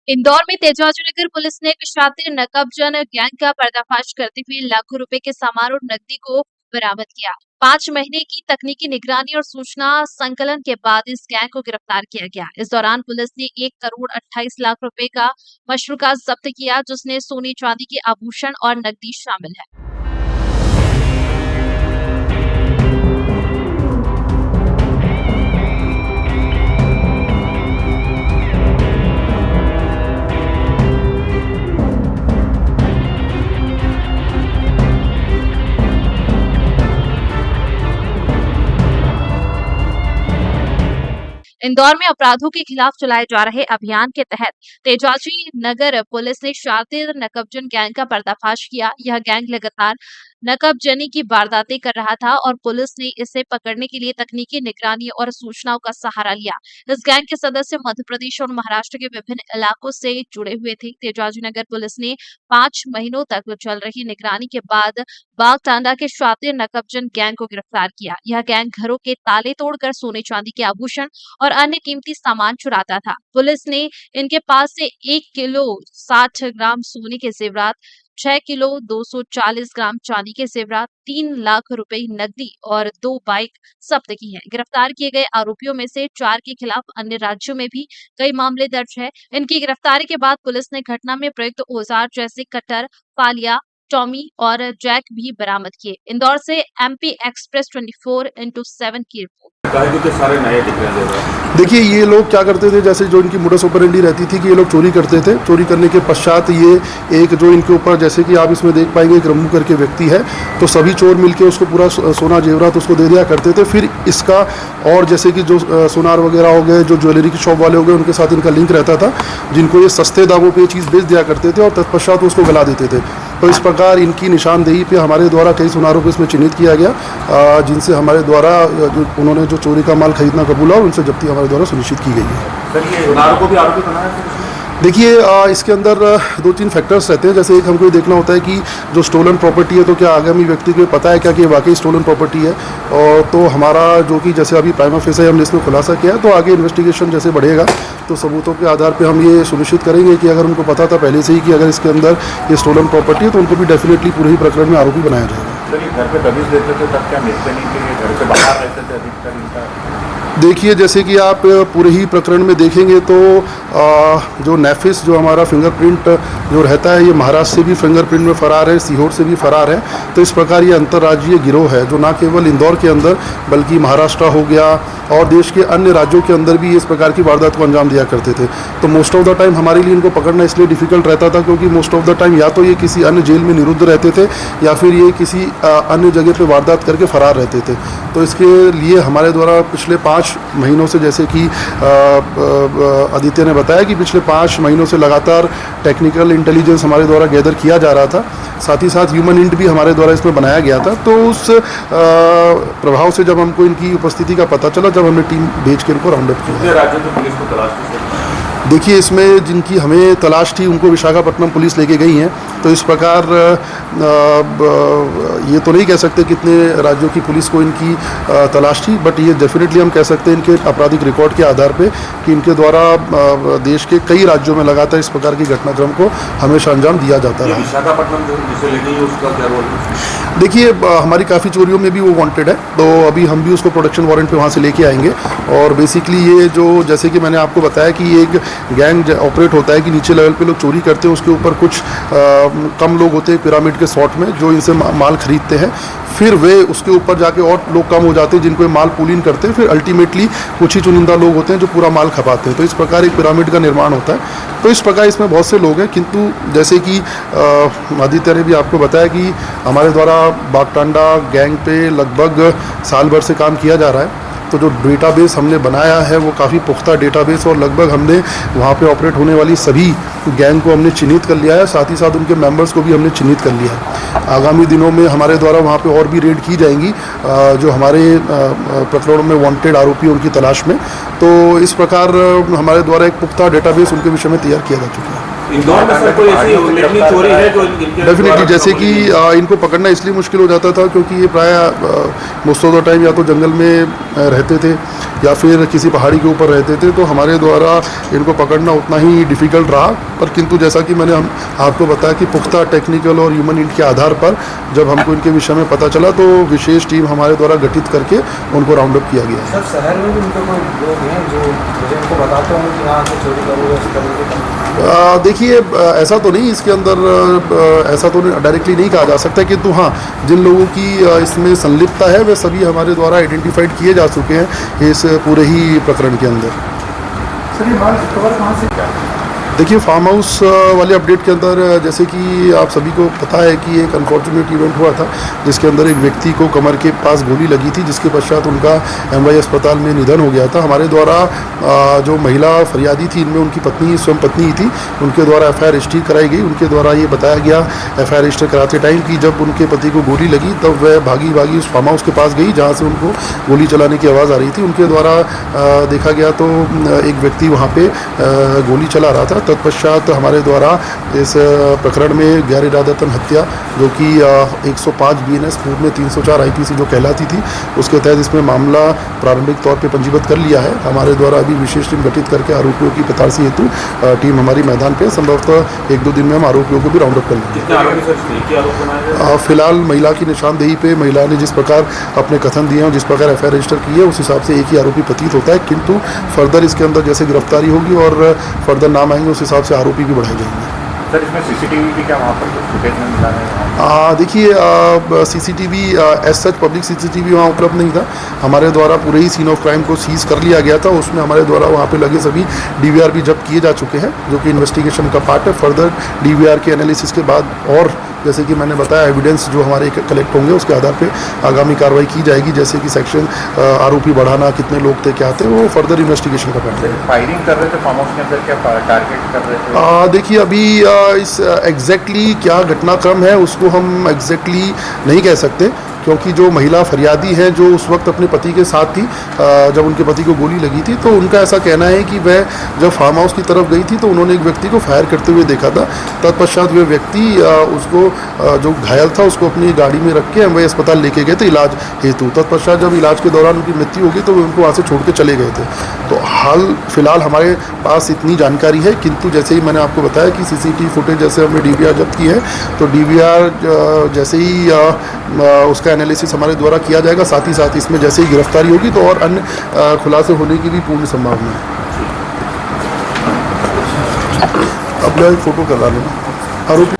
इंदौर में तेजाजीनगर पुलिस ने एक शातिर नकबजन गैंग का पर्दाफाश करते हुए लाखों रुपए के सामान और नकदी को बरामद किया। 5 महीने की तकनीकी निगरानी और सूचना संकलन के बाद इस गैंग को गिरफ्तार किया गया। इस दौरान पुलिस ने 1 करोड़ 28 लाख रुपए का मशरूका जब्त किया, जिसमें सोने चांदी के आभूषण और नकदी शामिल है। इंदौर में अपराधों के खिलाफ चलाए जा रहे अभियान के तहत तेजाजी नगर पुलिस ने शातिर नकबजन गैंग का पर्दाफाश किया। यह गैंग लगातार नकबजनी की वारदातें कर रहा था और पुलिस ने इसे पकड़ने के लिए तकनीकी निगरानी और सूचनाओं का सहारा लिया। इस गैंग के सदस्य मध्य प्रदेश और महाराष्ट्र के विभिन्न इलाकों से जुड़े हुए थे। तेजाजी नगर पुलिस ने 5 महीनों तक चल रही निगरानी के बाद बागटांडा के शातिर नकबजन गैंग को गिरफ्तार किया। यह गैंग घरों के ताले तोड़कर सोने चांदी के आभूषण और अन्य कीमती सामान चुराता था। पुलिस ने इनके पास से 1 किलो 60 ग्राम सोने के जेवरात, 6 किलो 240 ग्राम चांदी के जेवरात, 3 लाख रुपए नकदी और 2 बाइक जब्त की है। गिरफ्तार किए गए आरोपियों में से 4 के खिलाफ अन्य राज्यों में भी कई मामले दर्ज है। इनकी गिरफ्तारी के बाद पुलिस ने घटना में प्रयुक्त औजार जैसे कटर, फालिया, टॉमी और जैक भी बरामद किए। इंदौर से MP एक्सप्रेस 24/7 की रिपोर्ट। सारे नए दिख रहे हैं। देखिए, ये लोग क्या करते थे, जैसे जो इनकी मोडस ऑपरेंडी रहती थी कि ये लोग चोरी करते थे। चोरी करने के पश्चात ये एक जो इनके ऊपर, जैसे कि आप इसमें देख पाएंगे, एक रम्मू करके व्यक्ति है, तो सभी चोर मिलके उसको पूरा सोना जेवरात उसको दे दिया करते थे। फिर इसका और जैसे कि जो सोनार वगैरह हो गए, जो ज्वेलरी की शॉप वाले हो गए, उनके साथ इनका लिंक रहता था, जिनको ये सस्ते दामों पर ये चीज़ बेच दिया करते थे और तत्पश्चात उसको गला देते थे। तो इस प्रकार इनकी निशानदेही पे हमारे द्वारा कई सुनारों को इसमें चिन्हित किया गया, जिनसे हमारे द्वारा जो उन्होंने जो चोरी का माल खरीदना कबूला और उनसे जब्ती हमारे द्वारा सुनिश्चित की गई है। सर, ये सुनारों को भी आरोपी बनाया है? देखिए, इसके अंदर 2-3 फैक्टर्स रहते हैं। जैसे एक हमको ये देखना होता है कि जो स्टोलन प्रॉपर्टी है, तो क्या आगामी व्यक्ति को पता है क्या कि वाकई स्टोलन प्रॉपर्टी है, और तो हमारा जो कि जैसे अभी प्राइमा फेसा हमने इसमें खुलासा किया है, तो आगे इन्वेस्टिगेशन जैसे बढ़ेगा तो सबूतों के आधार पे हम ये सुनिश्चित करेंगे कि अगर उनको पता था पहले से ही कि अगर इसके अंदर ये स्टोलन प्रॉपर्टी है, तो उनको भी डेफिनेटली पूरे ही प्रकरण में आरोपी बनाया जाएगा। सर, ये घर पे दबिश देते थे तब क्या मिलते नहीं थे? घर से बाहर रहते थे अधिकतर इनका? देखिए, जैसे कि आप पूरे ही प्रकरण में देखेंगे तो जो नेफिस, जो हमारा फिंगरप्रिंट जो रहता है, ये महाराष्ट्र से भी फिंगरप्रिंट में फ़रार है, सीहोर से भी फ़रार है। तो इस प्रकार ये अंतर्राज्यीय गिरोह है, जो ना केवल इंदौर के अंदर बल्कि महाराष्ट्र हो गया और देश के अन्य राज्यों के अंदर भी इस प्रकार की वारदात को अंजाम दिया करते थे। तो मोस्ट ऑफ द टाइम हमारे लिए इनको पकड़ना इसलिए डिफ़िकल्ट रहता था क्योंकि मोस्ट ऑफ द टाइम या तो ये किसी अन्य जेल में निरुद्ध रहते थे या फिर ये किसी अन्य जगह पे वारदात करके फ़रार रहते थे। तो इसके लिए हमारे द्वारा पिछले 5 महीनों से, जैसे कि आदित्य ने बताया कि पिछले 5 महीनों से लगातार टेक्निकल इंटेलिजेंस हमारे द्वारा गैदर किया जा रहा था। साथ ही साथ ह्यूमन इंट भी हमारे द्वारा इसमें बनाया गया था। तो उस प्रभाव से जब हमको इनकी उपस्थिति का पता चला, जब हमने टीम भेज के इनको राउंड अप किया। राज्यों में पुलिस को तलाश की? देखिए, इसमें जिनकी हमें तलाश थी उनको विशाखापट्टनम पुलिस लेके गई हैं। तो इस प्रकार ये तो नहीं कह सकते कितने राज्यों की पुलिस को इनकी तलाश थी, बट ये डेफिनेटली हम कह सकते हैं इनके आपराधिक रिकॉर्ड के आधार पे कि इनके द्वारा देश के कई राज्यों में लगातार इस प्रकार की घटनाक्रम को हमेशा अंजाम दिया जाता है। विशाखापट्टनम जिसे ले गई उसका क्या रोल है? देखिए, हमारी काफ़ी चोरियों में भी वो वांटेड है, तो अभी हम भी उसको प्रोटेक्शन वारंट पे वहाँ से लेके आएंगे। और बेसिकली ये जो, जैसे कि मैंने आपको बताया कि ये एक गैंग ऑपरेट होता है कि नीचे लेवल पे लोग चोरी करते हैं, उसके ऊपर कुछ कम लोग होते हैं पिरामिड के सॉर्ट में जो इनसे माल खरीदते हैं, फिर वे उसके ऊपर जाके और लोग कम हो जाते हैं जिनको ये माल पूलिंग करते हैं, फिर अल्टीमेटली कुछ ही चुनिंदा लोग होते हैं जो पूरा माल खपाते हैं। तो इस प्रकार एक पिरामिड का निर्माण होता है। तो इस प्रकार इसमें बहुत से लोग हैं, किंतु जैसे कि आदित्य ने भी आपको बताया कि हमारे द्वारा बागटांडा गैंग पे लगभग साल भर से काम किया जा रहा है। तो जो डेटाबेस हमने बनाया है वो काफ़ी पुख्ता डेटाबेस, और लगभग हमने वहाँ पे ऑपरेट होने वाली सभी गैंग को हमने चिन्हित कर लिया है। साथ ही साथ उनके मेंबर्स को भी हमने चिन्हित कर लिया है। आगामी दिनों में हमारे द्वारा वहाँ पे और भी रेड की जाएंगी जो हमारे प्रकरणों में वांटेड आरोपी उनकी तलाश में। तो इस प्रकार हमारे द्वारा एक पुख्ता डेटाबेस उनके विषय में तैयार किया जा चुका है। इंदौर में सर कोई ऐसी उल्लेखनीय चोरी है जो इनके डेफिनेटली, जैसे कि इनको पकड़ना इसलिए मुश्किल हो जाता था क्योंकि ये प्राय मोस्ट ऑफ द टाइम या तो जंगल में रहते थे या फिर किसी पहाड़ी के ऊपर रहते थे, तो हमारे द्वारा इनको पकड़ना उतना ही डिफ़िकल्ट रहा। पर किंतु जैसा कि मैंने आपको बताया कि पुख्ता टेक्निकल और ह्यूमन इंट के आधार पर जब हमको इनके विषय में पता चला तो विशेष टीम हमारे द्वारा गठित करके उनको राउंड अप किया गया है। सर शहर में भी उनके कोई लोग हैं जो मुझे उनको बताते होंगे कि यहाँ से चोरी करो या इस तरीके का? देखिए, ऐसा तो नहीं, इसके अंदर ऐसा तो डायरेक्टली नहीं कहा जा सकता, किंतु हाँ जिन लोगों की इसमें संलिप्तता है वे सभी हमारे द्वारा आइडेंटिफाइड किए जा चुके हैं इस पूरे ही प्रकरण के अंदर। सर ये माल रिकवर कहाँ से क्या? देखिए, फार्म हाउस वाले अपडेट के अंदर जैसे कि आप सभी को पता है कि एक अनफॉर्चुनेट इवेंट हुआ था जिसके अंदर एक व्यक्ति को कमर के पास गोली लगी थी, जिसके पश्चात उनका एमवाई अस्पताल में निधन हो गया था। हमारे द्वारा जो महिला फरियादी थी इनमें उनकी पत्नी स्वयं पत्नी ही थी, उनके द्वारा एफआईआर रजिस्टर कराई गई। उनके द्वारा ये बताया गया एफआईआर रजिस्टर कराते टाइम कि जब उनके पति को गोली लगी तब वह भागी उस फार्म हाउस के पास गई जहाँ से उनको गोली चलाने की आवाज़ आ रही थी। उनके द्वारा देखा गया तो एक व्यक्ति वहाँ पर गोली चला रहा था। तत्पश्चात हमारे द्वारा इस प्रकरण में गैर इरादतन हत्या जो कि 105 BNS पूर्व में 304 IPC जो कहलाती थी उसके तहत इसमें मामला प्रारंभिक तौर पे पंजीबद्ध कर लिया है। हमारे द्वारा अभी विशेष टीम गठित करके आरोपियों की पतासी हेतु टीम हमारी मैदान पे संभवतः 1-2 दिन में हम आरोपियों को भी राउंड अप कर लेंगे। फिलहाल महिला की निशानदेही पे महिला ने जिस प्रकार अपने कथन दिए हैं, जिस प्रकार एफआईआर रजिस्टर की है, उस हिसाब से एक ही आरोपी प्रतीत होता है, किंतु फर्दर इसके अंदर जैसे गिरफ्तारी होगी और फर्दर नाम आएंगे उस हिसाब से आरोपी भी बढ़ाए जाएंगे। सर इसमें सीसीटीवी भी क्या वहाँ पर कुछ फुटेज में मिला है? देखिए, CCTV as such public CCTV वहाँ उपलब्ध नहीं था। हमारे द्वारा पूरे ही सीन ऑफ क्राइम को सीज कर लिया गया था। उसमें हमारे द्वारा वहाँ पे लगे सभी DVR भी जब्त किए जा चुके हैं जो कि इन्वेस्टिगेशन का पार्ट है। फर्दर DVR के एनालिसिस के बाद और जैसे कि मैंने बताया एविडेंस जो हमारे कलेक्ट होंगे उसके आधार पे आगामी कार्रवाई की जाएगी, जैसे कि सेक्शन आरोपी बढ़ाना, कितने लोग थे, क्या थे, वो फर्दर इन्वेस्टिगेशन का पार्ट है। फायरिंग कर रहे थे फार्म हाउस के अंदर, क्या टारगेट कर रहे थे? देखिए, अभी इस एग्जैक्टली क्या घटनाक्रम है उसको हम एग्जैक्टली नहीं कह सकते क्योंकि जो महिला फरियादी है जो उस वक्त अपने पति के साथ थी जब उनके पति को गोली लगी थी, तो उनका ऐसा कहना है कि वह जब फार्म हाउस की तरफ गई थी तो उन्होंने एक व्यक्ति को फायर करते हुए देखा था। तत्पश्चात वे व्यक्ति उसको जो घायल था उसको अपनी गाड़ी में रख के एमवाई अस्पताल लेके गए थे इलाज हेतु। तत्पश्चात जब इलाज के दौरान उनकी मृत्यु होगी तो वे उनको वहाँ से छोड़ के चले गए थे। तो फिलहाल हमारे पास इतनी जानकारी है, किंतु जैसे ही मैंने आपको बताया कि CCTV फुटेज जैसे हमने DVR जब्त की है तो DVR जैसे ही उसका एनालिसिस हमारे द्वारा किया जाएगा, साथ ही साथ इसमें जैसे ही गिरफ्तारी होगी तो और अन्य खुलासे होने की भी पूर्ण संभावना है। अब मैं एक फ़ोटो करवा लेना आरोपी